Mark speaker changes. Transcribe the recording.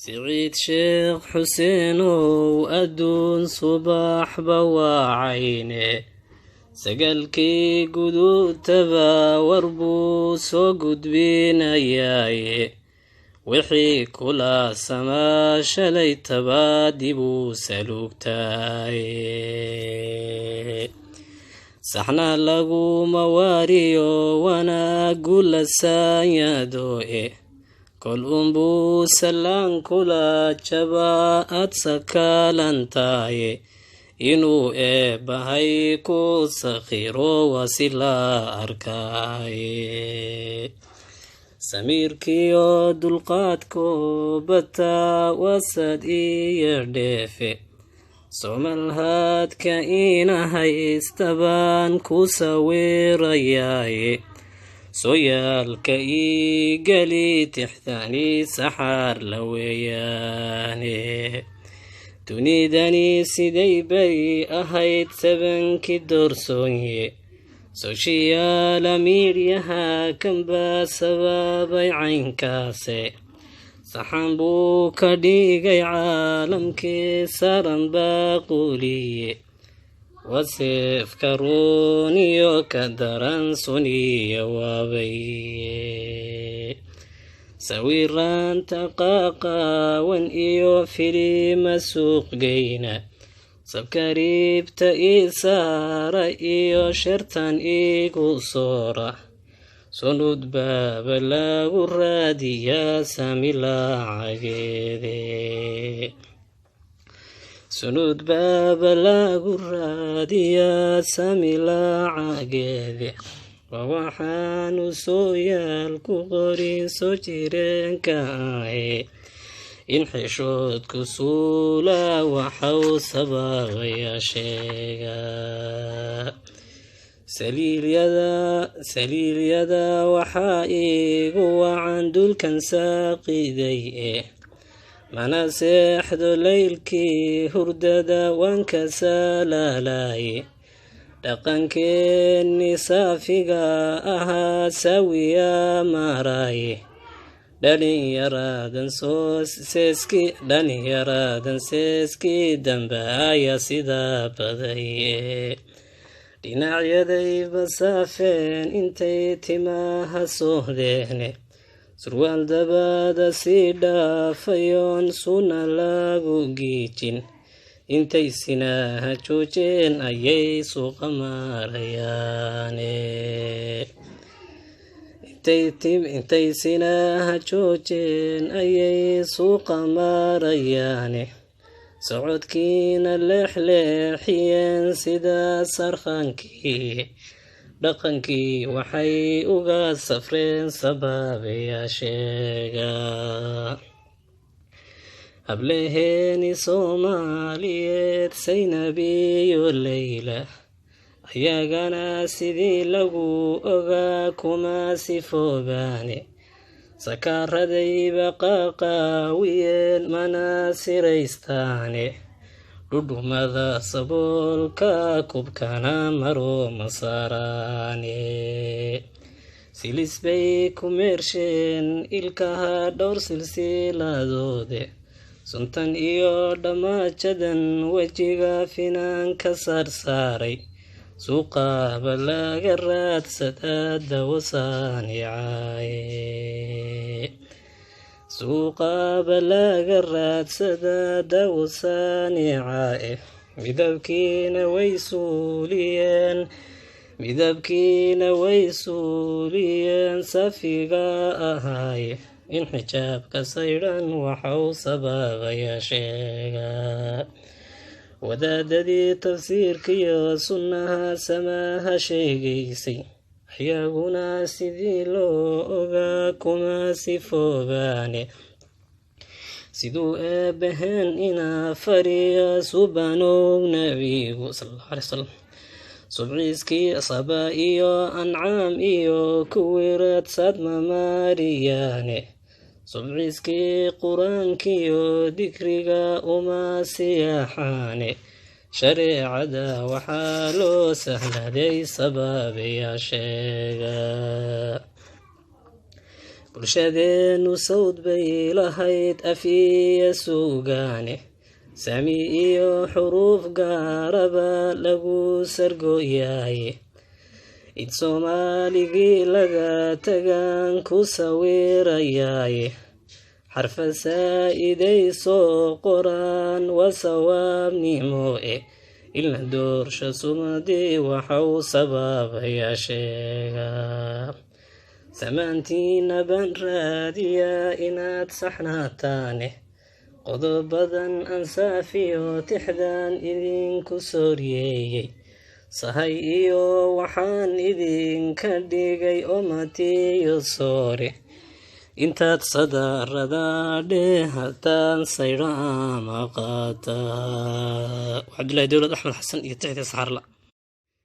Speaker 1: سعيد شيخ حسين وأدون صباح بواعينه سقلكي قدود تبا وربو سوقد بين أياي وحي كلا سما شلي تبا ديبو سلوكتاي سحنا لغو مواريو وانا قول سايدوئي كل أنبو سلان كلا جبا أتسكالنتاي إنو بهايكو سخيرو وسلا أركاي سمير كيو دلقاتكو بتا وسد يردفي سومل هاد كاينا هايستبان كوساوير ياي سويالك قلي تحتاني سحار لوياني تنيدني سيدي بي أهيد سبنك الدرسوني سوشيال ميريها كم بسبابي عينكاسي سحنبو كديغي عالمك سارن باقولي وسيف كروني وكدران سني وابي سويران تقاقا وان إيو فيلي مسوق جينا سبكريب تأيسار إيو شرطان إيقو صورة سنود باب لاغو راديا ساملا عقيدي سنود باب لاغو راديا ساملا عقيدي ووحانو سويالكو قري سوجيرين كاي إن حشود كسولا وحو سباغي شيغا سليل يدا وحائق وعندو الكنساقي دي منا سيحدو ليلكي هرددا وانكسالا لاي dhaqankeennii saafiga ahaa sawiya maaraay dhalinyaradan seeskii dambaaya sidaa badaye dhinacyaday basaafeen intay timaha soohdeene surwaal dabada sii dhaafayoon suna lagu giijin intay sinaha joojeen ayay suuqa maarayaane intay sinaha joojeen ayay suuqa maarayaane socodkiina leexleexiyeen sida sarkhankii dhaqankii waxay uga safreen sabaabayaasheega hableheeni soomaaliyeed saynabiyo leyla ayagana sidii lagu ogaa kuma sifoobaane sakaaradayba qaqaawiyeen mana siraystaane dhudhumada saboolka kubkana maro masaaraane silis bay ku meersheen ilkaha dhowr silsiladoode suntan iyo dhamaajadan wejiga finaanka saarsaaray suuqaaba laga raadsadaa dawasaanicaaye suuqaaba laga raadsadaa dawasaanicaae midabkiina way suuliyeen safiga ahaaye in xijaabka saydhan waxau sababaya sheegaa wadaadadii tafsiirkiyo sunnaha samaha sheegaysay ayaguna sidii loo ogaa kuma sifoobaane siduu eebbaheen inaa fariya subanow nabigu sallallahu alaihi wasallam subciiskii saba iyo ancaam iyo kuwirad sadma maariyaane subciiskii qur-aankiyo dikriga uma siyaaxaane shareecada waxaa loo sahladay sababayaa sheega bulshadeenu sawd bay lahayd afiya suugaane sami iyo xuruuf gaaraba lagu sargooyaaye id soomaaligii laga tagaan ku sawirayaaye xarfa saa'iday soo qoraan waa sawaabnimo ilna doorsha sumadii waxau sababaya sheegaa samaantiina baan raadiyaa inaad saxnaataane qodobadan ansaafiyo tixdan idinku sooriyeeyey sahay iyo waxaan idinka dhigay omatiyo soore intaad sadarada dheehataan saydha ama qaataa. Cabdullaahi Dawlad Axmed Xasan iyo tixda Saxarla.